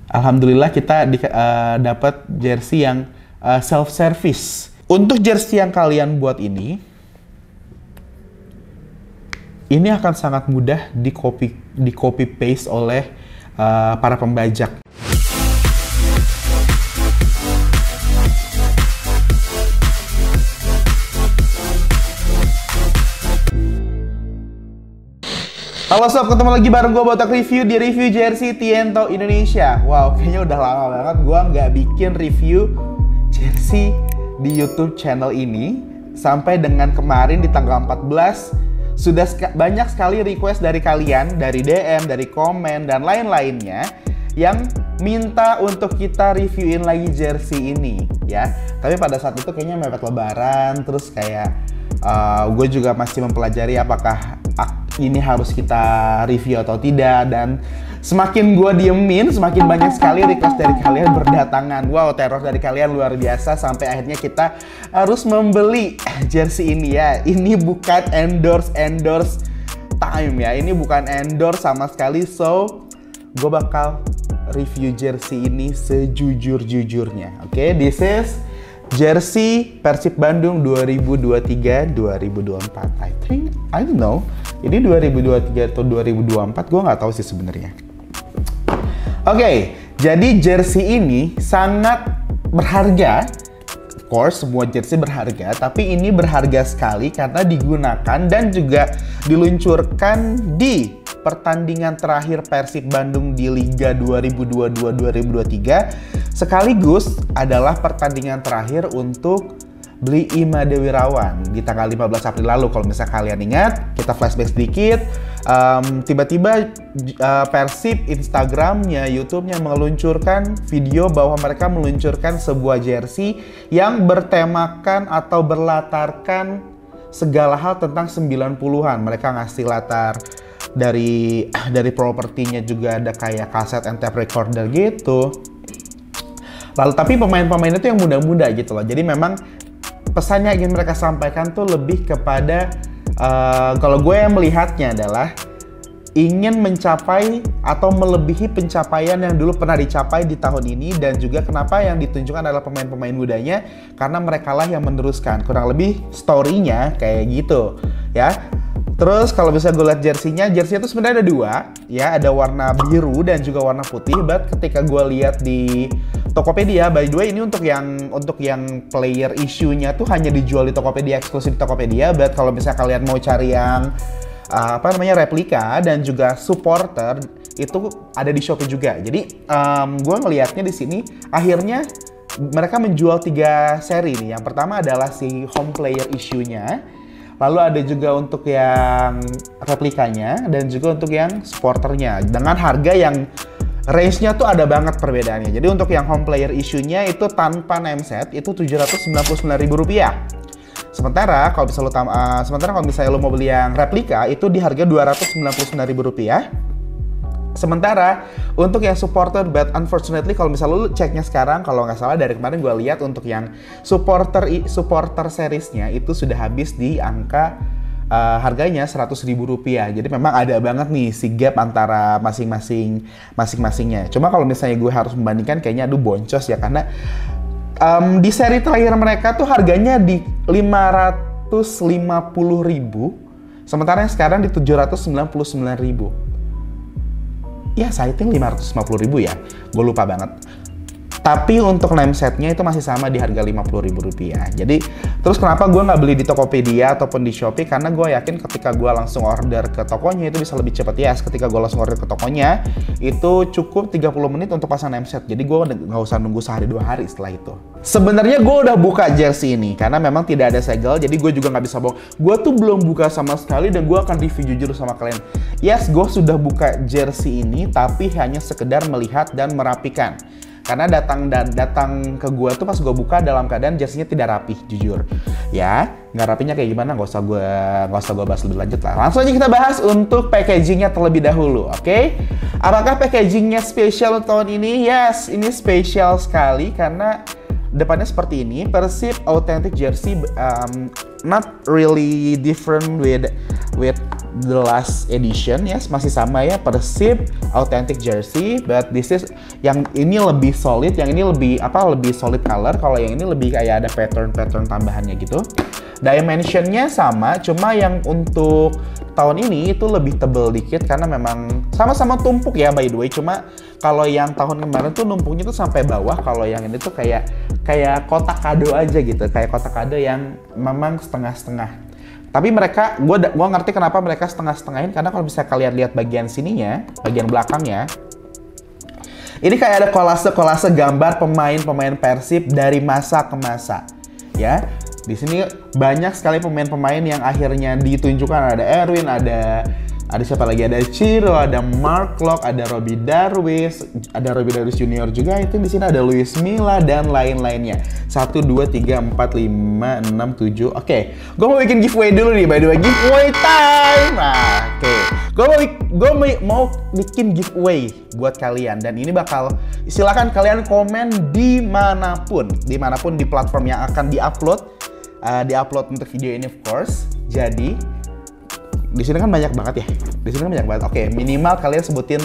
Alhamdulillah kita dapat jersey yang self service. Untuk jersey yang kalian buat ini akan sangat mudah di copy paste oleh para pembajak. Halo sob, ketemu lagi bareng gue Botak Review di review jersey Tiento Indonesia. Wow, kayaknya udah lama banget gue nggak bikin review jersey di YouTube channel ini. Sampai dengan kemarin di tanggal 14, sudah banyak sekali request dari kalian, dari DM, dari komen, dan lain-lainnya yang minta untuk kita reviewin lagi jersey ini, ya. Tapi pada saat itu kayaknya mepet lebaran, terus kayak gue juga masih mempelajari apakah ini harus kita review atau tidak, dan semakin gue diemin, semakin banyak sekali request dari kalian berdatangan. Wow, teror dari kalian luar biasa, sampai akhirnya kita harus membeli jersey ini ya. Ini bukan endorse time ya, ini bukan endorse sama sekali. So, gue bakal review jersey ini sejujur-jujurnya. Oke, this is jersey Persib Bandung 2023-2024. I don't know. Ini 2023 atau 2024, gue nggak tahu sih sebenarnya. Oke, jadi jersey ini sangat berharga. Of course, semua jersey berharga, tapi ini berharga sekali karena digunakan dan juga diluncurkan di pertandingan terakhir Persib Bandung di Liga 2022-2023, sekaligus adalah pertandingan terakhir untuk beli Ima Dewi Rawan di tanggal 15 April lalu. Kalau misalnya kalian ingat, kita flashback sedikit. Tiba-tiba Persib Instagramnya, YouTube-nya meluncurkan video bahwa mereka meluncurkan sebuah jersey yang bertemakan atau berlatarkan segala hal tentang 90-an. Mereka ngasih latar dari propertinya, juga ada kayak kaset and tape recorder gitu. Lalu tapi pemain-pemain itu yang muda-muda gitu loh. Jadi memang pesannya yang ingin mereka sampaikan tuh lebih kepada kalau gue yang melihatnya adalah ingin mencapai atau melebihi pencapaian yang dulu pernah dicapai di tahun ini, dan juga kenapa yang ditunjukkan adalah pemain-pemain mudanya karena mereka lah yang meneruskan, kurang lebih story-nya kayak gitu ya. Terus kalau bisa gue lihat jersey-nya itu sebenarnya ada dua ya, ada warna biru dan juga warna putih. But ketika gue lihat di Tokopedia, by the way ini untuk yang player issue-nya tuh hanya dijual di Tokopedia, eksklusif di Tokopedia. But kalau misalnya kalian mau cari yang replika dan juga supporter, itu ada di Shopee juga. Jadi gue ngelihatnya di sini akhirnya mereka menjual 3 seri nih. Yang pertama adalah si home player issue-nya. Lalu ada juga untuk yang replikanya dan juga untuk yang supporternya dengan harga yang range-nya tuh ada banget perbedaannya. Jadi untuk yang home player issue-nya itu tanpa name set itu Rp799.000. Sementara kalau misalnya lo mau beli yang replika itu di harga Rp299.000. Sementara untuk yang supporter, but unfortunately kalau misalnya lu ceknya sekarang, kalau nggak salah dari kemarin gue lihat untuk yang supporter seriesnya itu sudah habis di angka harganya Rp100.000. Jadi memang ada banget nih si gap antara masing-masingnya. Cuma kalau misalnya gue harus membandingkan, kayaknya aduh boncos ya, karena di seri terakhir mereka tuh harganya di Rp550.000, sementara yang sekarang di Rp799.000. Ya, citing Rp550.000 ya, gue lupa banget. Tapi untuk name setnya itu masih sama di harga Rp50.000. Jadi, terus kenapa gue nggak beli di Tokopedia ataupun di Shopee? Karena gue yakin ketika gue langsung order ke tokonya itu bisa lebih cepat ya. Ketika gue langsung order ke tokonya, itu cukup 30 menit untuk pasang name set. Jadi gue nggak usah nunggu sehari 2 hari setelah itu. Sebenarnya gue udah buka jersey ini, karena memang tidak ada segel, jadi gue juga nggak bisa bohong. Gue tuh belum buka sama sekali dan gue akan review jujur sama kalian. Yes, gue sudah buka jersey ini, tapi hanya sekedar melihat dan merapikan. Karena datang ke gua tuh pas gua buka dalam keadaan jersey-nya tidak rapi, jujur. Ya, nggak rapinya kayak gimana nggak usah gua bahas lebih lanjut lah. Langsung aja kita bahas untuk packaging-nya terlebih dahulu, oke? Apakah packaging-nya spesial tahun ini? Yes, ini spesial sekali karena depannya seperti ini, Persib Authentic Jersey, not really different with the last edition ya, masih sama ya, Persib authentic jersey, but this is yang ini lebih solid, yang ini lebih lebih solid color, kalau yang ini lebih kayak ada pattern tambahannya gitu. Dimensionnya sama, cuma yang untuk tahun ini itu lebih tebel dikit karena memang sama-sama tumpuk ya by the way, cuma kalau yang tahun kemarin tuh numpuknya tuh sampai bawah, kalau yang ini tuh kayak kotak kado aja gitu, kayak kotak kado yang memang setengah-setengah. Tapi mereka, gua ngerti kenapa mereka setengah-setengahin, karena kalau bisa kalian lihat bagian sininya, bagian belakangnya, ini kayak ada kolase gambar pemain-pemain Persib dari masa ke masa, ya. Di sini banyak sekali pemain-pemain yang akhirnya ditunjukkan, ada Erwin, ada siapa lagi, ada Ciro, ada Mark Locke, ada Robby Darwish Junior juga, itu di sini ada Luis Milla dan lain-lainnya. 1 2 3 4 5 6 7. Oke, gue mau bikin giveaway dulu nih, by the way, giveaway time. Nah, oke. Gue mau bikin giveaway buat kalian, dan ini bakal silakan kalian komen dimanapun di platform yang akan diupload untuk video ini of course. Jadi di sini kan banyak banget ya. Oke, minimal kalian sebutin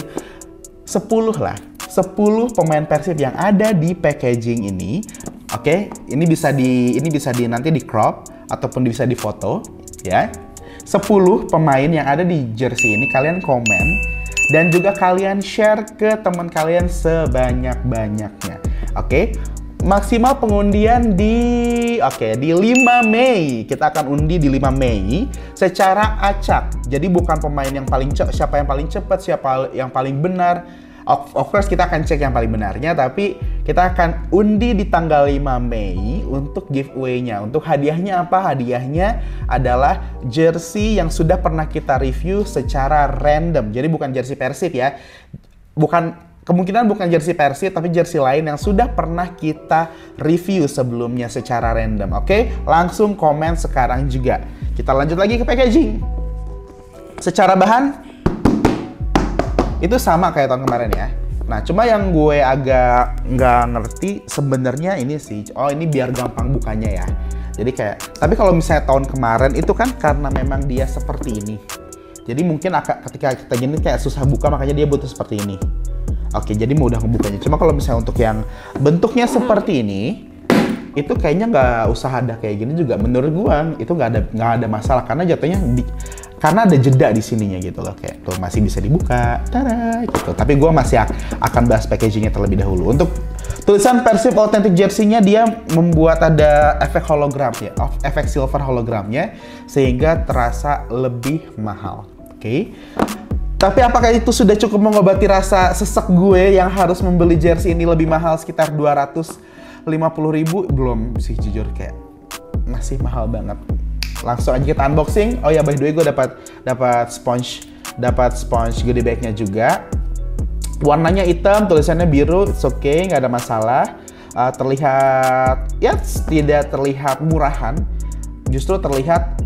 10 lah. 10 pemain Persib yang ada di packaging ini. Oke, ini bisa nanti di crop ataupun bisa di foto ya. 10 pemain yang ada di jersey ini kalian komen dan juga kalian share ke teman kalian sebanyak-banyaknya. Oke. Maksimal pengundian di 5 Mei. Kita akan undi di 5 Mei secara acak. Jadi bukan pemain yang siapa yang paling cepat, siapa yang paling benar. Of course kita akan cek yang paling benarnya, tapi kita akan undi di tanggal 5 Mei untuk giveaway-nya. Untuk hadiahnya apa? Hadiahnya adalah jersey yang sudah pernah kita review secara random. Jadi bukan jersey Persib ya. Kemungkinan bukan jersey Persib, tapi jersey lain yang sudah pernah kita review sebelumnya secara random. Oke, langsung komen sekarang juga. Kita lanjut lagi ke packaging. Secara bahan, itu sama kayak tahun kemarin ya. Nah, cuma yang gue agak nggak ngerti sebenarnya ini sih. Oh, ini biar gampang bukanya ya. Jadi tapi kalau misalnya tahun kemarin itu kan karena memang dia seperti ini. Jadi mungkin ketika kita gini kayak susah buka, makanya dia butuh seperti ini. Oke, jadi mudah ngebukanya. Cuma kalau misalnya untuk yang bentuknya seperti ini, itu kayaknya nggak usah ada kayak gini juga. Menurut gua itu nggak ada masalah karena jatuhnya karena ada jeda di sininya gitu loh. Kayak tuh masih bisa dibuka, tada gitu. Tapi gua masih akan bahas packagingnya terlebih dahulu. Untuk tulisan Persib Authentic Jersey-nya dia membuat ada efek hologram ya, efek silver hologramnya sehingga terasa lebih mahal. Oke. Tapi apakah itu sudah cukup mengobati rasa sesek gue yang harus membeli jersey ini lebih mahal sekitar 250.000? Belum sih, jujur kayak masih mahal banget. Langsung aja kita unboxing. Oh ya, by the way gue dapat sponge goodie bag-nya juga. Warnanya hitam, tulisannya biru, it's okay, nggak ada masalah. Terlihat ya tidak terlihat murahan, justru terlihat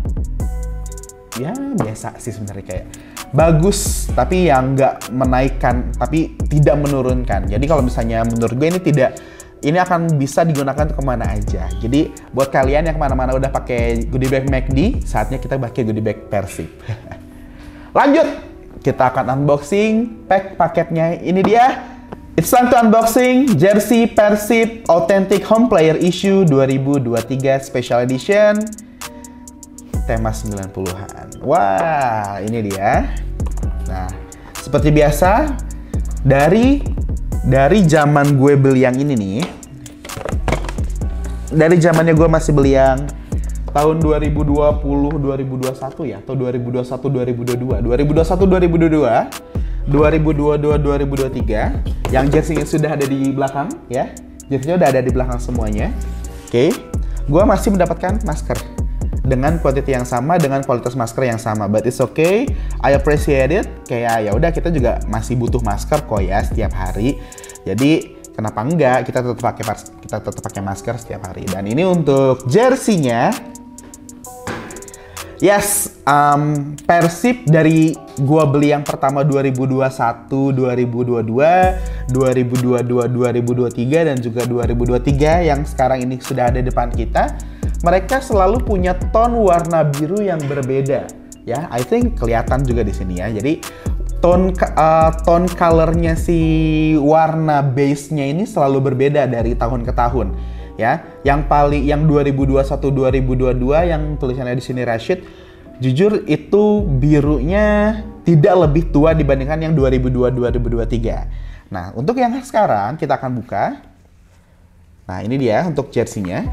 ya biasa sih sebenarnya, kayak bagus tapi yang nggak menaikkan tapi tidak menurunkan. Jadi kalau misalnya menurut gue ini akan bisa digunakan untuk kemana aja. Jadi buat kalian yang kemana-mana udah pakai goodie bag McD, saatnya kita pakai goodie bag Persib. Lanjut, kita akan unboxing paketnya. Ini dia. It's time to unboxing jersey Persib Authentic Home Player Issue 2023 Special Edition. Tema 90-an. Wah, ini dia. Nah, seperti biasa dari zaman gue beli yang ini nih. Dari zamannya gue masih beli yang tahun 2020 2021 ya, atau 2021 2022. 2021 2022, 2022 2023 yang jersey-nya sudah ada di belakang ya. Jersey-nya udah ada di belakang semuanya. Oke. Gue masih mendapatkan masker dengan quantity yang sama, dengan kualitas masker yang sama, but it's okay, I appreciate it. Kayak ya udah, kita juga masih butuh masker kok ya setiap hari. Jadi kenapa enggak kita tetap pakai masker setiap hari. Dan ini untuk jersey-nya. Yes, Persib dari gua beli yang pertama 2021, 2022, 2022, 2023 dan juga 2023 yang sekarang ini sudah ada di depan kita. Mereka selalu punya tone warna biru yang berbeda. ya. I think kelihatan juga di sini ya. Jadi tone colornya si warna base-nya ini selalu berbeda dari tahun ke tahun ya. Yang 2021 2022 yang tulisannya di sini Rashid, jujur itu birunya tidak lebih tua dibandingkan yang 2002 2023. Nah, untuk yang sekarang kita akan buka. Nah, ini dia untuk jersey-nya.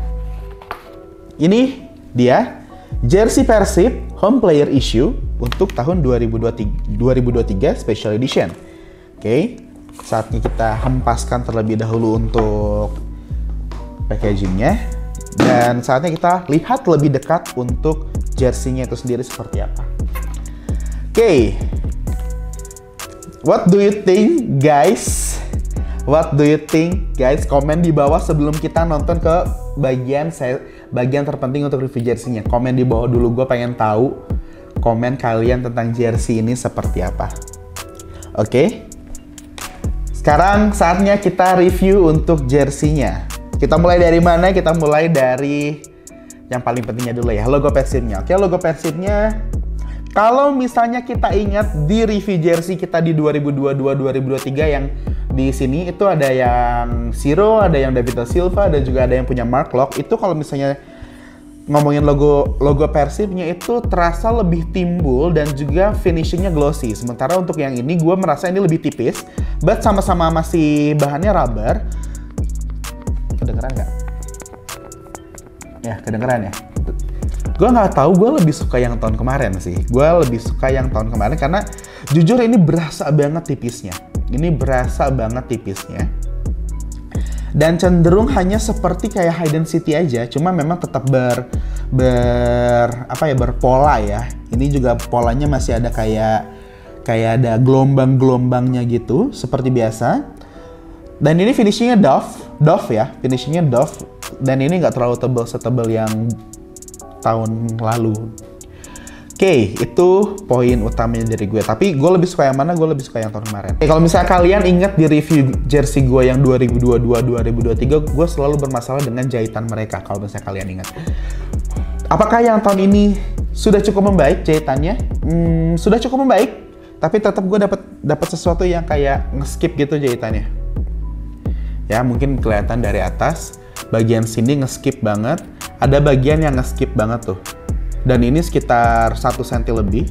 Ini dia jersey Persib Home Player Issue untuk tahun 2023 Special Edition. Oke, saatnya kita hempaskan terlebih dahulu untuk packaging-nya. Dan saatnya kita lihat lebih dekat untuk jersey-nya itu sendiri seperti apa. Oke, what do you think guys? What do you think guys? Komen di bawah sebelum kita nonton ke bagian terpenting untuk review jersey-nya. Komen di bawah dulu, gue pengen tahu komen kalian tentang jersey ini seperti apa. Oke, sekarang saatnya kita review untuk jersey-nya. Kita mulai dari mana? Kita mulai dari yang paling pentingnya dulu ya, logo Persibnya. Oke, logo Persibnya, kalau misalnya kita ingat di review jersey kita di 2022-2023 yang di sini itu ada yang Siro, ada yang David Silva, dan juga ada yang punya Mark Locke. Itu kalau misalnya ngomongin logo Persibnya itu terasa lebih timbul dan juga finishingnya glossy. Sementara untuk yang ini gue merasa ini lebih tipis, but sama-sama masih bahannya rubber. Kedengeran nggak? Ya, kedengeran ya. Gue nggak tahu, gue lebih suka yang tahun kemarin sih. Gue lebih suka yang tahun kemarin karena jujur ini berasa banget tipisnya. Ini berasa banget tipisnya. Dan cenderung hanya seperti kayak Hidden City aja, cuma memang tetap berpola ya. Ini juga polanya masih ada kayak ada gelombang-gelombangnya gitu, seperti biasa. Dan ini finishingnya doff ya, finishingnya doff. Dan ini nggak terlalu setebal yang tahun lalu. Oke, itu poin utamanya dari gue. Tapi gue lebih suka yang mana? Gue lebih suka yang tahun kemarin. Kalau misalnya kalian ingat di review jersey gue yang 2022-2023, gue selalu bermasalah dengan jahitan mereka. Kalau misalnya kalian ingat. Apakah yang tahun ini sudah cukup membaik jahitannya? Sudah cukup membaik. Tapi tetap gue dapat sesuatu yang kayak nge-skip gitu jahitannya. Ya, mungkin kelihatan dari atas. Bagian sini nge-skip banget. Ada bagian yang nge-skip banget tuh. Dan ini sekitar 1 cm lebih.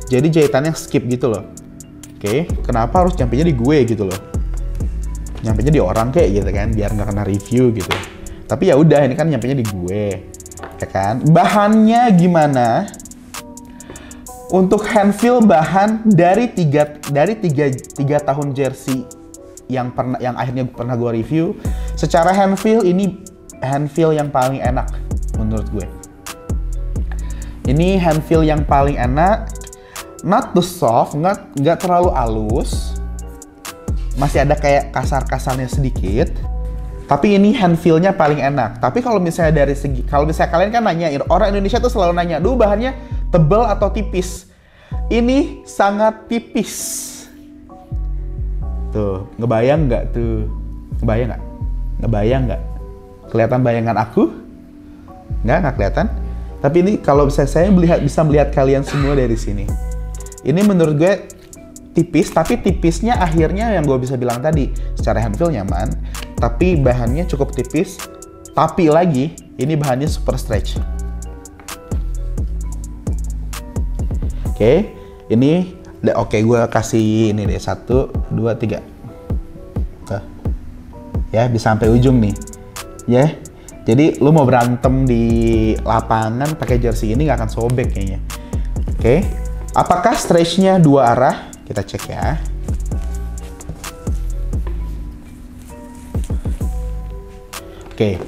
Jadi jahitannya skip gitu loh. Oke, kenapa harus nyampenya di gue gitu loh? Nyampenya di orang kayak gitu kan, biar nggak kena review gitu. Tapi ya udah, ini kan nyampenya di gue. Ya kan? Bahannya gimana? Untuk hand feel bahan dari 3 tahun jersey yang akhirnya pernah gue review, secara hand feel ini hand feel yang paling enak menurut gue. Ini hand feel yang paling enak, not too soft, nggak terlalu halus, masih ada kayak kasar-kasarnya sedikit. Tapi ini hand feel-nya paling enak. Tapi kalau misalnya kalau misalnya kalian kan nanya, orang Indonesia tuh selalu nanya, duh bahannya tebal atau tipis? Ini sangat tipis. Tuh, ngebayang nggak tuh? Ngebayang nggak? Ngebayang nggak? Kelihatan bayangan aku? Nggak kelihatan? Tapi ini kalau saya bisa melihat kalian semua dari sini. Ini menurut gue tipis, tapi tipisnya akhirnya yang gue bisa bilang tadi. Secara hand feel nyaman, tapi bahannya cukup tipis. Tapi lagi, ini bahannya super stretch. Oke, ini gue kasih ini deh 1, 2, 3. Ya, bisa sampai ujung nih. Ya. Jadi lu mau berantem di lapangan pakai jersey ini nggak akan sobek kayaknya. Oke. Apakah stretch-nya 2 arah? Kita cek ya. Oke.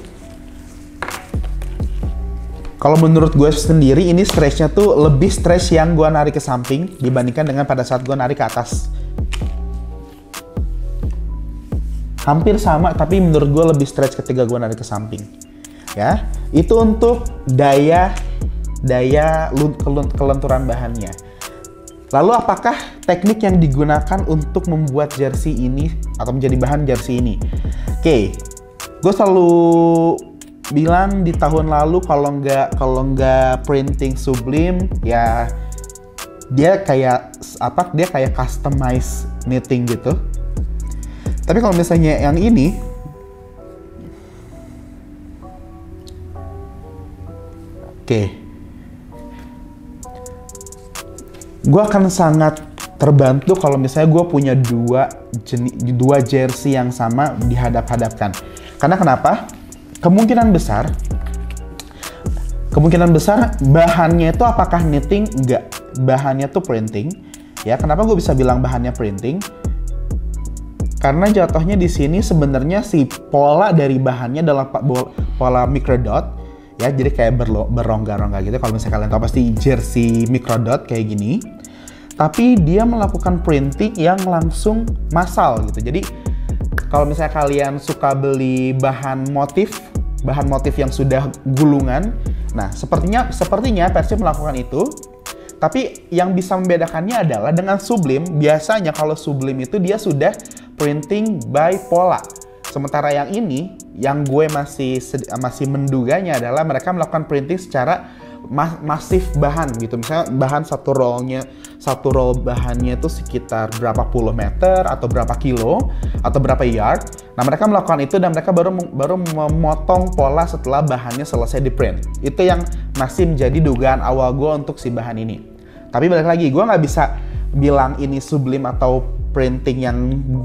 Kalau menurut gue sendiri ini stretch-nya tuh lebih stretch yang gue narik ke samping dibandingkan dengan pada saat gue narik ke atas. Hampir sama, tapi menurut gue lebih stretch ketika gue narik ke samping. Ya, itu untuk daya kelenturan bahannya. Lalu apakah teknik yang digunakan untuk membuat jersey ini atau menjadi bahan jersey ini? Oke, gue selalu bilang di tahun lalu kalau nggak printing Sublime, ya dia kayak apa? Dia kayak customize knitting gitu. Tapi kalau misalnya yang ini, oke, gue akan sangat terbantu kalau misalnya gue punya dua jersey yang sama dihadap-hadapkan. Karena kenapa? Kemungkinan besar bahannya itu apakah knitting? Enggak, bahannya tuh printing. Ya, kenapa gue bisa bilang bahannya printing? Karena jatuhnya di sini sebenarnya si pola dari bahannya adalah pola microdot, ya, jadi kayak berongga-rongga gitu. Kalau misalnya kalian tahu pasti jersey microdot kayak gini. Tapi dia melakukan printing yang langsung massal gitu. Jadi kalau misalnya kalian suka beli bahan motif yang sudah gulungan, nah sepertinya Persib melakukan itu. Tapi yang bisa membedakannya adalah dengan Sublime. Biasanya kalau Sublime itu dia sudah printing by pola. Sementara yang ini, yang gue masih menduganya adalah mereka melakukan printing secara masif bahan gitu. Misalnya bahan satu roll bahannya itu sekitar berapa puluh meter atau berapa kilo atau berapa yard. Nah, mereka melakukan itu dan mereka baru memotong pola setelah bahannya selesai di print. Itu yang masih menjadi dugaan awal gue untuk si bahan ini. Tapi balik lagi, gue nggak bisa bilang ini Sublime atau printing yang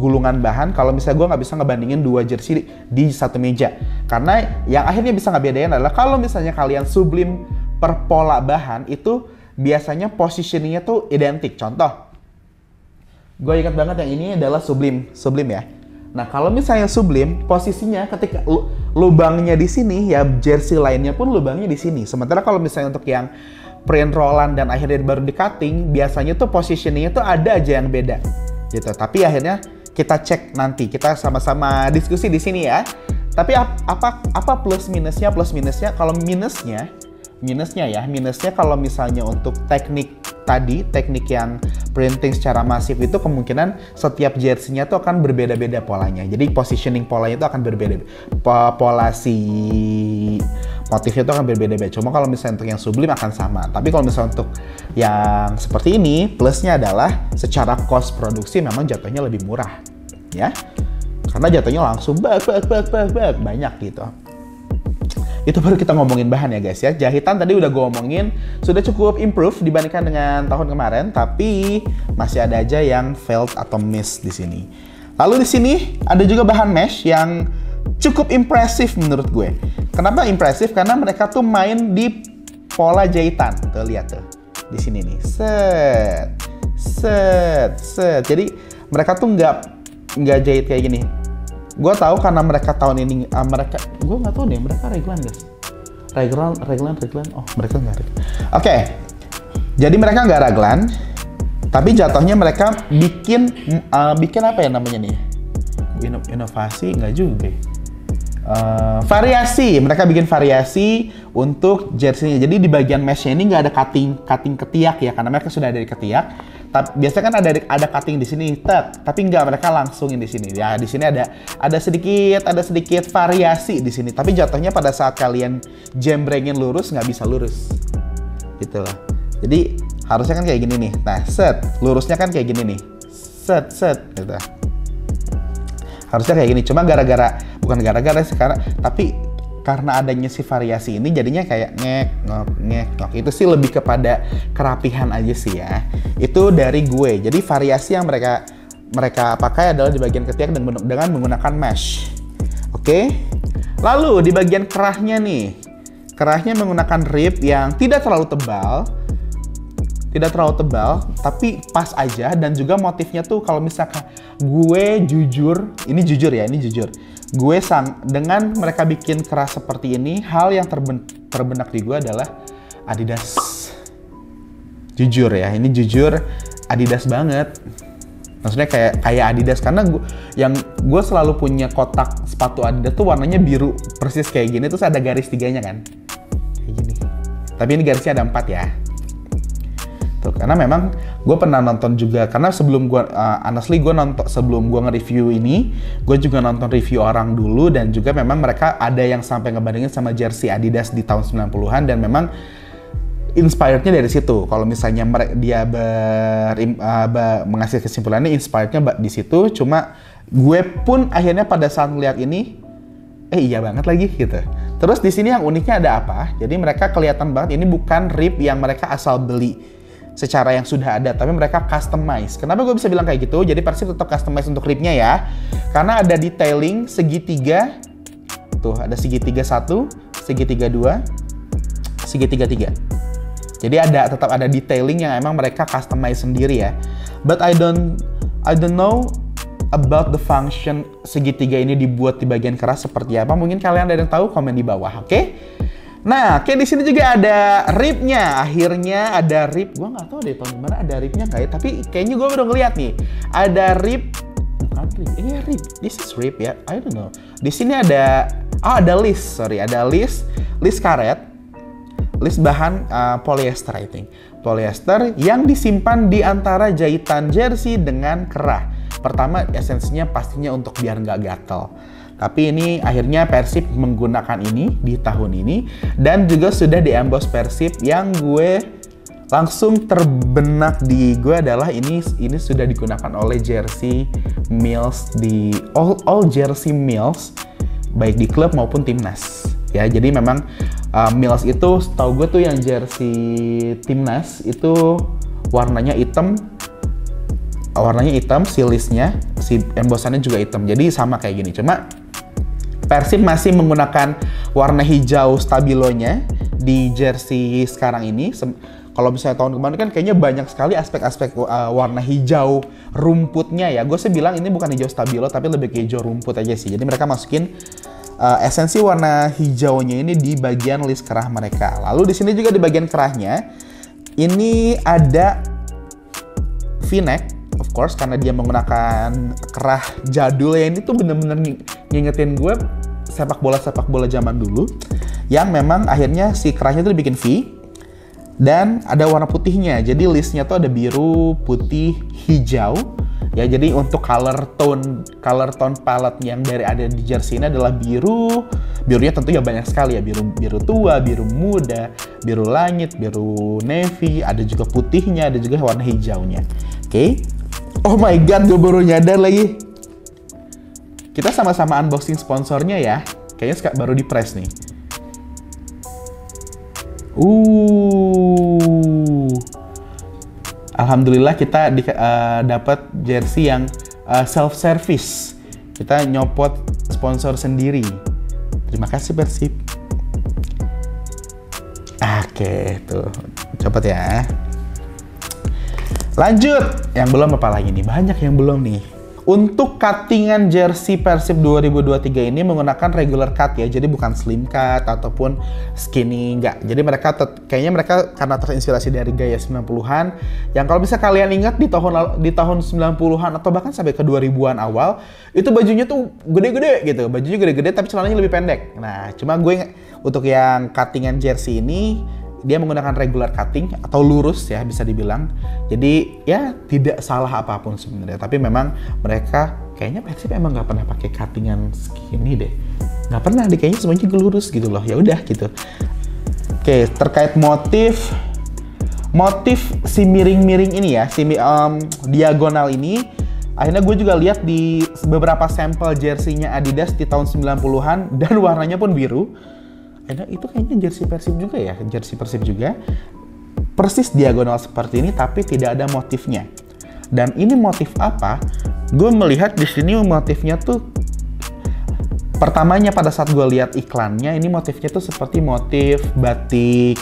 gulungan bahan kalau misalnya gue nggak bisa ngebandingin dua jersey di satu meja. Karena yang akhirnya bisa ngebedain adalah kalau misalnya kalian Sublime per pola bahan itu biasanya positioningnya tuh identik. Contoh, gue ingat banget yang ini adalah Sublime ya. Nah, kalau misalnya Sublime posisinya ketika lubangnya di sini, ya jersey lainnya pun lubangnya di sini. Sementara kalau misalnya untuk yang print rollan dan akhirnya baru di cutting, biasanya tuh positioningnya tuh ada aja yang beda gitu. Tapi akhirnya kita cek nanti, kita sama-sama diskusi di sini ya. Tapi apa plus minusnya? Plus minusnya kalau minusnya kalau misalnya untuk teknik yang printing secara masif itu kemungkinan setiap jersey-nya tuh akan berbeda-beda polanya. Jadi positioning polanya itu akan berbeda. Pola si motifnya itu akan berbeda-beda. Cuma kalau misalnya untuk yang Sublime akan sama. Tapi kalau misalnya untuk yang seperti ini, plusnya adalah secara cost produksi memang jatuhnya lebih murah, ya. Karena jatuhnya langsung banyak gitu. Itu baru kita ngomongin bahan ya guys ya. Jahitan tadi udah gue omongin sudah cukup improve dibandingkan dengan tahun kemarin, tapi masih ada aja yang failed atau miss di sini. Lalu di sini ada juga bahan mesh yang cukup impresif menurut gue. Kenapa impresif? Karena mereka tuh main di pola jahitan. Tuh lihat tuh di sini nih. Set. Jadi mereka tuh nggak jahit kayak gini. Gue tahu karena mereka tahun ini gue nggak tahu deh mereka reglan guys. Reglan. Oh, mereka nggak reglan. Oke. Jadi mereka nggak reglan, tapi jatuhnya mereka bikin apa ya namanya nih? Inovasi nggak juga. Variasi. Mereka bikin variasi untuk jersey-nya. Jadi di bagian mesh-nya ini nggak ada cutting ketiak ya, karena mereka sudah ada di ketiak. Biasanya kan ada cutting di sini, tapi nggak, mereka langsungin di sini. Ya di sini ada sedikit variasi di sini. Tapi jatuhnya pada saat kalian jembrengin lurus nggak bisa lurus, gitu loh. Jadi harusnya kan kayak gini nih. Nah, lurusnya kan kayak gini nih. Gitu. Harusnya kayak gini. Cuma bukan gara-gara sih, karena adanya si variasi ini jadinya kayak ngek. Itu sih lebih kepada kerapihan aja sih ya. Itu dari gue. Jadi variasi yang mereka pakai adalah di bagian ketiak dengan menggunakan mesh. Oke. Lalu di bagian kerahnya nih. Kerahnya menggunakan rib yang tidak terlalu tebal, tapi pas aja, dan juga motifnya tuh kalau misalkan gue jujur. Gue dengan mereka bikin kerah seperti ini, hal yang terbenak di gue adalah Adidas. Jujur Adidas banget. Maksudnya kayak Adidas, karena gue selalu punya kotak sepatu Adidas tuh warnanya biru persis kayak gini, terus ada garis tiganya kan, kayak gini. Tapi ini garisnya ada 4 ya. Tuh, karena memang gue pernah nonton juga, karena sebelum gue sebelum gue nge-review ini, gue juga nonton review orang dulu, dan juga memang mereka ada yang sampai ngebandingin sama jersey Adidas di tahun 90-an, dan memang inspirednya dari situ. Kalau misalnya dia mengasih kesimpulannya inspirednya di situ. Cuma gue pun akhirnya pada saat melihat ini, iya banget lagi gitu. Terus di sini yang uniknya ada apa? Jadi mereka kelihatan banget ini bukan rib yang mereka asal beli secara yang sudah ada, tapi mereka customize. Kenapa gue bisa bilang kayak gitu? Jadi Persib tetap customize untuk ribnya ya, karena ada detailing segitiga. Tuh ada segitiga 1, segitiga 2, segitiga 3. Jadi tetap ada detailing yang emang mereka customize sendiri ya. But I don't know about the function segitiga ini dibuat di bagian keras seperti apa. Mungkin kalian ada yang tahu, komen di bawah, oke? Nah, di sini juga ada ribnya. Akhirnya ada rib. Gua nggak tahu deh tahun mana ada ribnya nggak ya. Tapi kayaknya gue baru ngeliat nih. Ada rib. Bukan rib. Rib. This is rib ya. I don't know. Di sini ada ada list. Sorry, ada list karet. List bahan polyester, I think. Polyester yang disimpan di antara jahitan jersey dengan kerah. Pertama, esensinya pastinya untuk biar nggak gatel. Tapi ini akhirnya Persib menggunakan ini di tahun ini. Dan juga sudah di-emboss Persib yang gue langsung terbenak di gue adalah ini sudah digunakan oleh jersey Mills di all jersey Mills, baik di klub maupun timnas. Ya, jadi memang Mills itu setahu gue tuh yang jersey timnas itu warnanya hitam, si listnya, si embossannya juga hitam. Jadi sama kayak gini. Cuma Persib masih menggunakan warna hijau stabilonya di jersey sekarang ini. Kalau misalnya tahun kemarin kan kayaknya banyak sekali aspek-aspek warna hijau rumputnya ya. Gue sih bilang ini bukan hijau stabilo tapi lebih ke hijau rumput aja sih. Jadi mereka masukin esensi warna hijaunya ini di bagian list kerah mereka. Lalu di sini juga di bagian kerahnya ini ada V-neck. Of course, karena dia menggunakan kerah jadul ya, ini tuh bener-bener ngingetin gue sepak bola zaman dulu yang memang akhirnya si kerahnya tuh dibikin V dan ada warna putihnya. Jadi listnya tuh ada biru, putih, hijau ya. Jadi untuk color tone palette yang ada di jersey ini adalah biru. Birunya tentu ya banyak sekali ya, biru tua, biru muda, biru langit, biru navy, ada juga putihnya, ada juga warna hijaunya. Oke. Oh my god, gue baru nyadar lagi. Kita sama-sama unboxing sponsornya ya. Kayaknya baru di press nih. Alhamdulillah kita dapat jersey yang self service. Kita nyopot sponsor sendiri. Terima kasih Persib. Oke, tuh. Copot ya. Lanjut, yang belum apa lagi nih? Banyak yang belum nih. Untuk cuttingan jersey Persib 2023 ini menggunakan regular cut ya, jadi bukan slim cut ataupun skinny, enggak. Jadi kayaknya mereka karena terinspirasi dari gaya 90-an, yang kalau bisa kalian ingat di tahun 90-an atau bahkan sampai ke 2000-an awal, itu bajunya tuh gede-gede gitu, bajunya gede-gede tapi celananya lebih pendek. Nah, cuma untuk yang cuttingan jersey ini, dia menggunakan regular cutting atau lurus ya bisa dibilang. Jadi ya tidak salah apapun sebenarnya. Tapi memang mereka kayaknya Persib emang nggak pernah pakai cuttingan skinny deh. Nggak pernah deh, kayaknya semuanya lurus gitu loh. Ya udah gitu. Oke, terkait motif si miring-miring ini ya, si diagonal ini. Akhirnya gue juga lihat di beberapa sampel jersey-nya Adidas di tahun 90-an dan warnanya pun biru. Itu kayaknya jersey Persib juga ya, jersey Persib juga. Persis diagonal seperti ini tapi tidak ada motifnya. Dan ini motif apa? Gue melihat di sini motifnya tuh pertamanya pada saat gue lihat iklannya ini motifnya tuh seperti motif batik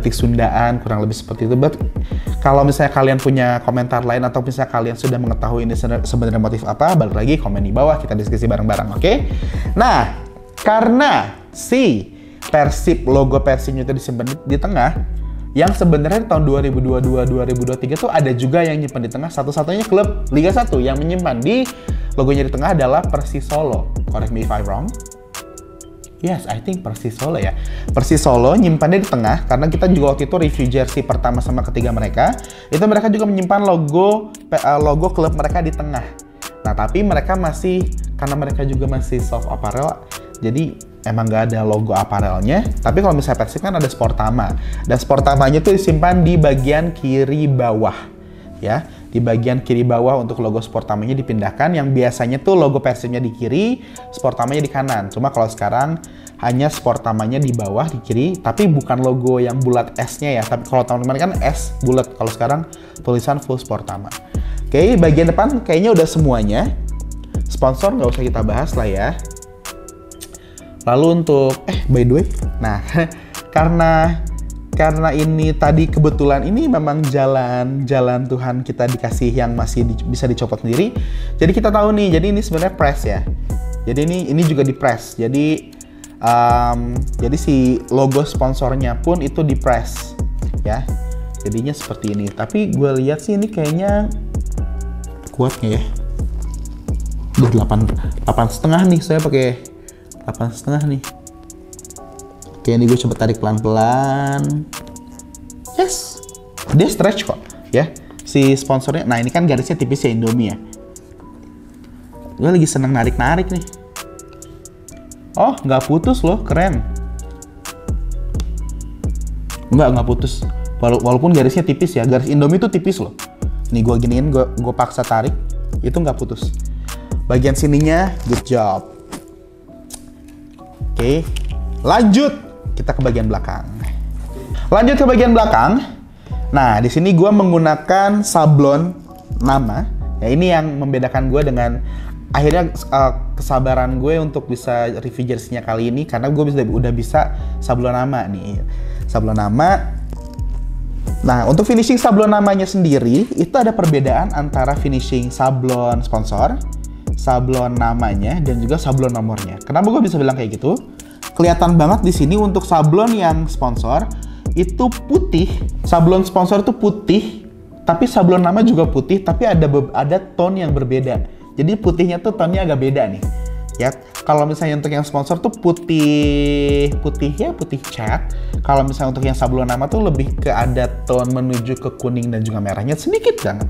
Sundaan, kurang lebih seperti itu. But kalau misalnya kalian punya komentar lain atau misalnya kalian sudah mengetahui ini sebenarnya motif apa, balik lagi komen di bawah, kita diskusi bareng-bareng, oke? Nah, karena Persib, logo Persibnya itu disimpan di tengah, yang sebenarnya tahun 2022-2023 tuh ada juga yang nyimpan di tengah. Satu-satunya klub Liga 1 yang menyimpan di logonya di tengah adalah Persis Solo. Correct me if I'm wrong. Yes, I think Persis Solo ya. Persis Solo nyimpannya di tengah karena kita juga waktu itu review jersey pertama sama ketiga mereka. Itu mereka juga menyimpan logo klub mereka di tengah. Nah, tapi mereka karena mereka juga masih soft apparel, jadi emang nggak ada logo aparelnya. Tapi kalau misalnya Persib kan ada Sportama, dan Sportamanya tuh disimpan di bagian kiri bawah, ya. Di bagian kiri bawah untuk logo Sportamanya dipindahkan. Yang biasanya tuh logo Persibnya di kiri, Sportamanya di kanan. Cuma kalau sekarang hanya Sportamanya di bawah di kiri, tapi bukan logo yang bulat S-nya ya. Tapi kalau teman-teman kan S bulat, kalau sekarang tulisan full Sportama. Oke, bagian depan kayaknya udah semuanya. Sponsor nggak usah kita bahas lah ya. Lalu untuk by the way, nah karena ini tadi kebetulan ini memang jalan Tuhan kita dikasih yang masih bisa dicopot sendiri. Jadi kita tahu nih, jadi ini sebenarnya press ya. Jadi ini juga di press. Jadi si logo sponsornya pun itu di press ya. Jadinya seperti ini. Tapi gue lihat sih ini kayaknya kuat nggak ya? Udah 8,5 nih, saya pakai 8,5 nih. Oke, ini gue coba tarik pelan-pelan. Yes, dia stretch kok ya si sponsornya. Nah ini kan garisnya tipis ya, Indomie ya. Gue lagi seneng narik-narik nih. Oh, nggak putus loh, keren. Nggak putus. Walaupun garisnya tipis ya, garis Indomie tuh tipis loh. Nih gue giniin, gue paksa tarik, itu nggak putus. Bagian sininya, good job. Oke, lanjut kita ke bagian belakang. Nah, di sini gue menggunakan sablon nama. Ya, ini yang membedakan gue dengan akhirnya kesabaran gue untuk bisa review jersey-nya kali ini, karena gue udah bisa sablon nama nih. Sablon nama. Nah, untuk finishing sablon namanya sendiri itu ada perbedaan antara finishing sablon sponsor, sablon namanya, dan juga sablon nomornya. Kenapa gue bisa bilang kayak gitu? Kelihatan banget di sini untuk sablon yang sponsor itu putih. Sablon sponsor itu putih, tapi sablon nama juga putih, tapi ada tone yang berbeda. Jadi putihnya tuh tone-nya agak beda nih. Ya, kalau misalnya untuk yang sponsor tuh putih cat. Kalau misalnya untuk yang sablon nama tuh lebih ke ada tone menuju ke kuning dan juga merahnya sedikit banget.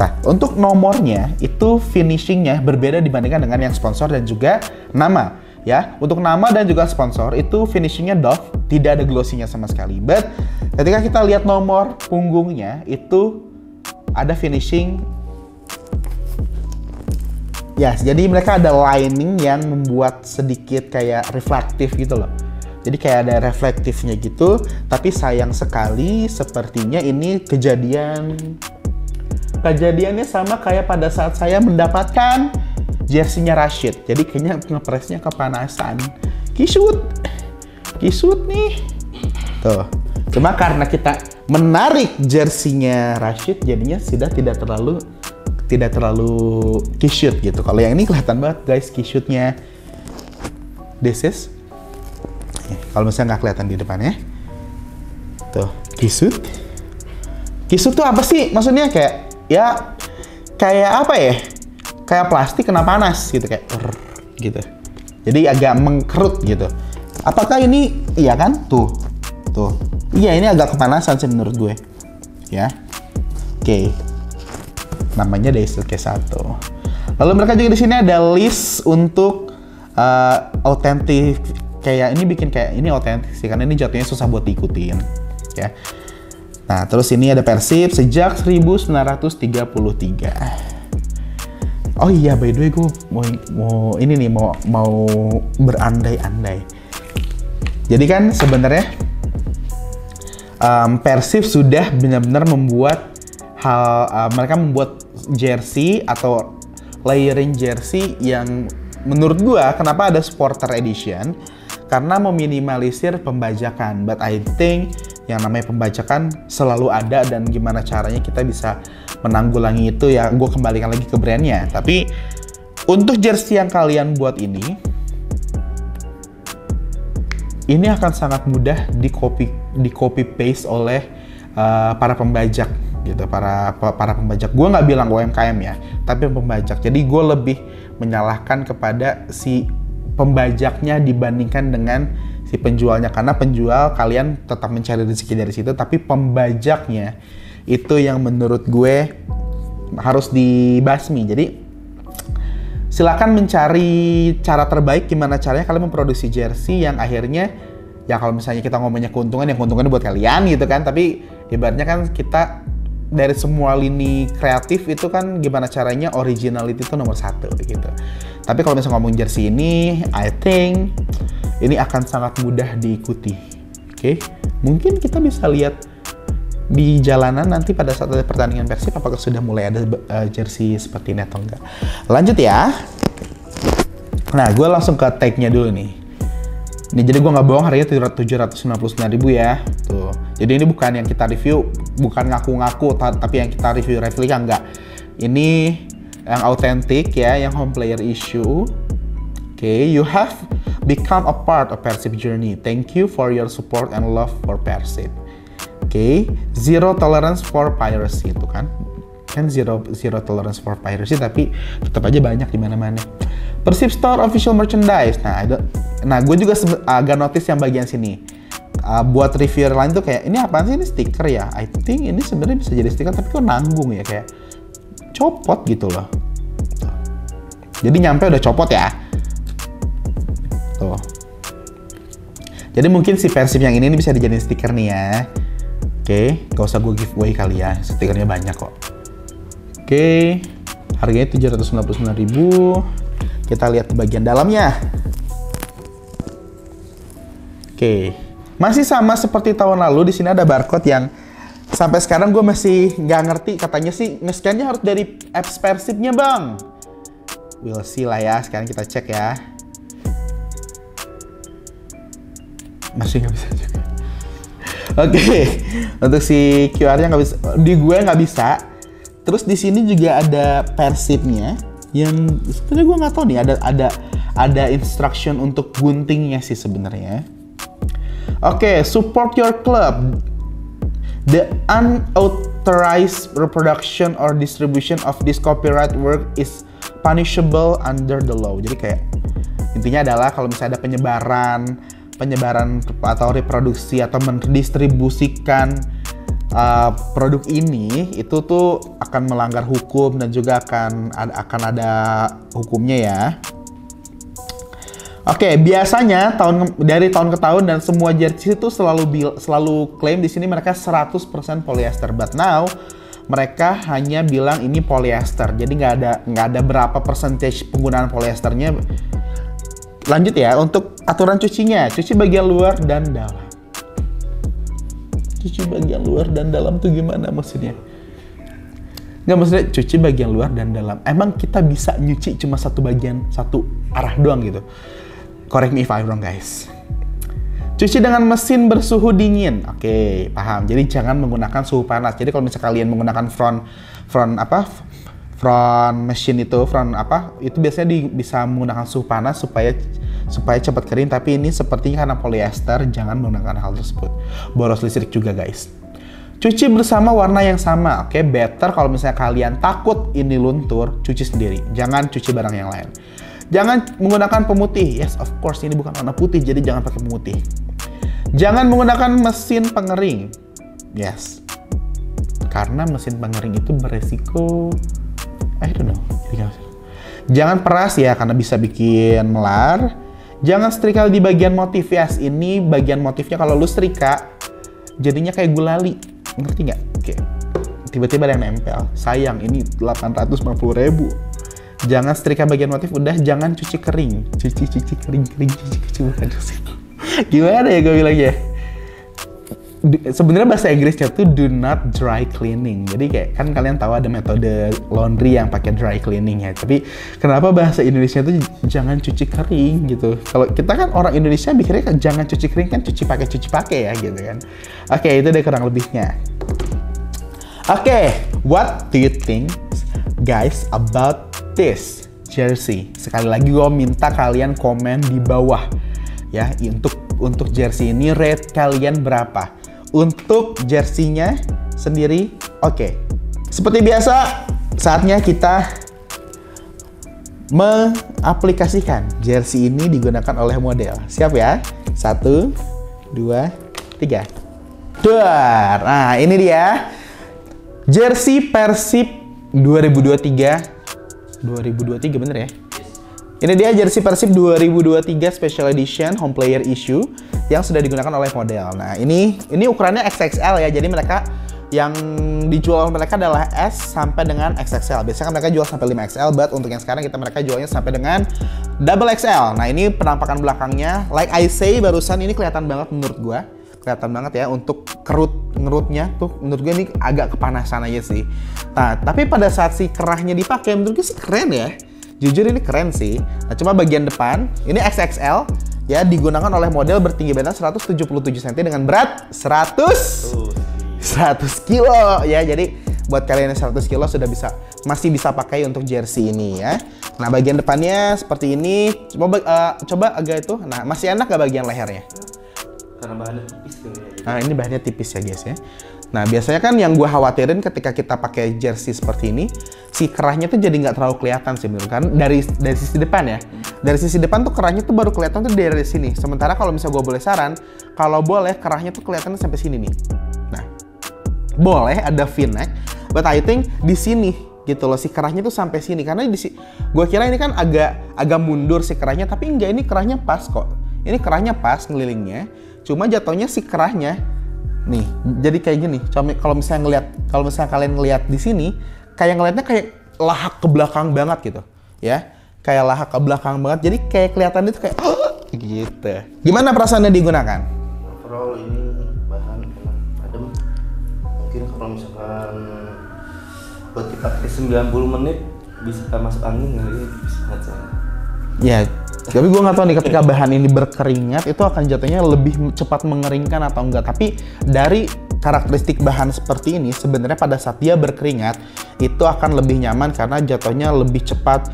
Nah, untuk nomornya itu finishingnya berbeda dibandingkan dengan yang sponsor dan juga nama. Ya, untuk nama dan juga sponsor itu finishingnya doff, tidak ada glossy-nya sama sekali. But ketika kita lihat nomor punggungnya itu ada finishing. Yes, jadi mereka ada lining yang membuat sedikit kayak reflektif gitu loh. Jadi kayak ada reflektifnya gitu, tapi sayang sekali sepertinya ini kejadiannya sama kayak pada saat saya mendapatkan jersey-nya Rashid. Jadi kayaknya ngepresnya kepanasan. Kisut nih. Tuh. Cuma karena kita menarik jersey-nya Rashid, jadinya sudah tidak terlalu kisut gitu. Kalau yang ini kelihatan banget guys kisutnya. This is. Kalau misalnya nggak kelihatan di depannya. Tuh, kisut. Kisut tuh apa sih? Maksudnya kayak apa ya? Kayak plastik kena panas gitu, kayak gitu. Jadi agak mengkerut gitu. Apakah ini iya kan? Tuh. Iya, ini agak kepanasan sih menurut gue. Ya. Oke. Namanya Daisuke 1. Lalu mereka juga di sini ada list untuk autentik, kayak ini bikin kayak ini autentik sih, karena ini jatuhnya susah buat diikutin ya. Nah, terus ini ada Persib sejak 1933. Oh iya, by the way gue mau berandai-andai. Jadi kan sebenarnya Persib sudah benar-benar membuat mereka membuat jersey atau layering jersey yang menurut gua kenapa ada supporter edition, karena meminimalisir pembajakan. But I think yang namanya pembajakan selalu ada, dan gimana caranya kita bisa menanggulangi itu ya, gue kembalikan lagi ke brandnya. Tapi untuk jersey yang kalian buat ini akan sangat mudah di copy paste oleh para pembajak gitu, para pembajak. Gue nggak bilang UMKM ya, tapi pembajak. Jadi gue lebih menyalahkan kepada si pembajaknya dibandingkan dengan si penjualnya, karena penjual kalian tetap mencari rezeki dari situ, tapi pembajaknya itu yang menurut gue harus dibasmi. Jadi silakan mencari cara terbaik gimana caranya kalian memproduksi jersey yang akhirnya ya kalau misalnya kita ngomongnya keuntungan, yang keuntungannya buat kalian gitu kan, tapi ibaratnya kan kita dari semua lini kreatif itu kan gimana caranya originality itu nomor 1 gitu. Tapi kalau misalnya ngomong jersey ini, I think ini akan sangat mudah diikuti. Oke, mungkin kita bisa lihat di jalanan nanti pada saat ada pertandingan Persib apakah sudah mulai ada jersey seperti ini atau enggak. Lanjut ya. Nah, gue langsung ke tag-nya dulu nih. Ini jadi gue nggak bohong, harganya 799.000 ya. Tuh. Jadi ini bukan yang kita review, bukan ngaku-ngaku, tapi yang kita review replika enggak. Ini yang autentik ya, yang home player issue. Okay, you have become a part of Persib journey. Thank you for your support and love for Persib. Okay, zero tolerance for piracy itu kan zero tolerance for piracy, tapi tetap aja banyak di mana-mana. Persib Store official merchandise. Nah, gue juga agak notice yang bagian sini. Buat reviewer lain tuh kayak ini apaan sih, ini stiker ya? I think ini sebenarnya bisa jadi stiker tapi kok nanggung ya, kayak copot gitu loh. Jadi nyampe udah copot ya. Tuh. Jadi mungkin si Persib yang ini bisa dijadiin stiker nih ya. Oke, gak usah gue giveaway kali ya, stikernya banyak kok. Oke, harganya 799.000. Kita lihat di bagian dalamnya. Oke, masih sama seperti tahun lalu. Di sini ada barcode yang sampai sekarang gue masih nggak ngerti. Katanya sih nge-scan-nya harus dari apps Persibnya bang. We'll see lah ya. Sekarang kita cek ya. Masih nggak bisa juga. Oke, untuk si QR-nya nggak bisa, di gue nggak bisa. Terus di sini juga ada Persibnya, yang sebenarnya gue nggak tahu nih ada instruction untuk guntingnya sih sebenarnya. Oke, support your club. The unauthorized reproduction or distribution of this copyright work is punishable under the law. Jadi kayak intinya adalah kalau misalnya ada penyebaran atau reproduksi atau mendistribusikan produk ini, itu tuh akan melanggar hukum dan juga akan ada hukumnya ya. Oke, biasanya dari tahun ke tahun dan semua jersey itu selalu klaim di sini mereka 100% polyester, but now mereka hanya bilang ini polyester. Jadi nggak ada berapa percentage penggunaan polyesternya. Lanjut ya, untuk aturan cucinya, cuci bagian luar dan dalam. Cuci bagian luar dan dalam tuh gimana maksudnya? Nggak, maksudnya cuci bagian luar dan dalam. Emang kita bisa nyuci cuma satu arah doang gitu? Correct me if I'm wrong guys. Cuci dengan mesin bersuhu dingin. Oke, paham. Jadi jangan menggunakan suhu panas. Jadi kalau misalnya kalian menggunakan front machine itu, itu biasanya bisa menggunakan suhu panas supaya cepat kering, tapi ini sepertinya karena polyester, jangan menggunakan hal tersebut. Boros listrik juga guys. Cuci bersama warna yang sama. Oke, better kalau misalnya kalian takut ini luntur, cuci sendiri. Jangan cuci barang yang lain. Jangan menggunakan pemutih. Yes, of course ini bukan warna putih, jadi jangan pakai pemutih. Jangan menggunakan mesin pengering. Yes. Karena mesin pengering itu beresiko I don't know. Jangan peras ya, karena bisa bikin melar. Jangan setrika di bagian motif ya. Ini bagian motifnya kalau lu setrika jadinya kayak gulali. Ngerti nggak? Oke. Tiba-tiba ada yang nempel. Sayang, ini 850.000. Jangan setrika bagian motif, udah jangan cuci kering. Cuci kering. Gimana ya gue bilangnya? Sebenarnya bahasa Inggrisnya tuh do not dry cleaning. Jadi kayak kan kalian tahu ada metode laundry yang pakai dry cleaning ya. Tapi kenapa bahasa Indonesia tuh jangan cuci kering gitu? Kalau kita kan orang Indonesia mikirnya kan jangan cuci kering kan cuci pakai ya gitu kan. Oke, itu deh kurang lebihnya. Oke, what do you think guys about this jersey? Sekali lagi gue minta kalian komen di bawah ya, untuk jersey ini rate kalian berapa? Untuk jersey-nya sendiri, oke. Seperti biasa, saatnya kita mengaplikasikan jersey ini digunakan oleh model. Siap ya? 1, 2, 3. Duar. Nah, ini dia. Jersey Persib 2023. 2023 bener ya? Ini dia jersey Persib 2023 Special Edition Home Player Issue yang sudah digunakan oleh model. Nah, ini ukurannya XXL ya. Jadi mereka yang dijual mereka adalah S sampai dengan XXL. Biasanya kan mereka jual sampai 5XL, but untuk yang sekarang mereka jualnya sampai dengan double XL. Nah, ini penampakan belakangnya. Like I say barusan, ini kelihatan banget menurut gua. Kelihatan banget ya untuk ngerutnya tuh, menurut gue ini agak kepanasan aja sih. Nah, tapi pada saat si kerahnya dipakai, menurut gue sih keren ya. Jujur ini keren sih. Nah, cuma bagian depan ini XXL ya, digunakan oleh model bertinggi badan 177 cm dengan berat 100 kilo ya. Jadi buat kalian yang 100 kilo masih bisa pakai untuk jersey ini ya. Nah, bagian depannya seperti ini. Coba agak itu. Nah, masih enak gak bagian lehernya? Karena bahannya tipis kali ya. Nah, ini bahannya tipis ya guys ya. Nah, biasanya kan yang gue khawatirin ketika kita pakai jersey seperti ini, si kerahnya tuh jadi nggak terlalu kelihatan sih menurut kan dari sisi depan ya. Dari sisi depan tuh kerahnya tuh baru kelihatan tuh dari sini. Sementara kalau misalnya gue boleh saran, kalau boleh kerahnya tuh kelihatannya sampai sini nih. Nah, boleh ada V-neck, but I think di sini gitu loh, si kerahnya tuh sampai sini. Karena gue kira ini kan agak mundur si kerahnya, tapi enggak, ini kerahnya pas kok. Ini kerahnya pas ngelilingnya. Cuma jatuhnya si kerahnya nih, jadi kayak gini. Kalau misalnya kalian ngelihat di sini, ngelihatnya kayak lahak ke belakang banget gitu, ya. Kayak lahak ke belakang banget. Jadi kayak kelihatan itu kayak gitu. Gimana perasaannya digunakan? Overall ini bahan enak, adem. Mungkin kalau misalkan buat dipakai 90 menit bisa masuk angin kali ya, bisa banget. Ya, tapi gue nggak tahu nih ketika bahan ini berkeringat itu akan jatuhnya lebih cepat mengeringkan atau enggak. Tapi dari karakteristik bahan seperti ini sebenarnya pada saat dia berkeringat itu akan lebih nyaman karena jatuhnya lebih cepat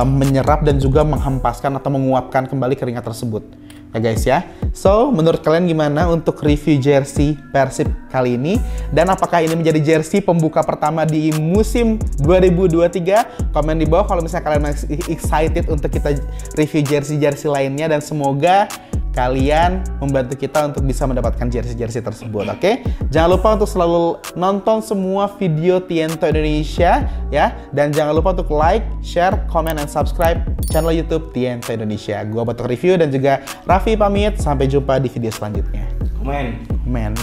menyerap dan juga menghempaskan atau menguapkan kembali keringat tersebut. Ya guys ya. So, menurut kalian gimana untuk review jersey Persib kali ini? Dan apakah ini menjadi jersey pembuka pertama di musim 2023? Komen di bawah kalau misalnya kalian masih excited untuk kita review jersey-jersey lainnya. Dan semoga kalian membantu kita untuk bisa mendapatkan jersey-jersey tersebut, oke? Jangan lupa untuk selalu nonton semua video Tiento Indonesia ya, dan jangan lupa untuk like, share, comment, and subscribe channel YouTube Tiento Indonesia. Gua Batuk Review dan juga Raffi pamit, sampai jumpa di video selanjutnya. Komen.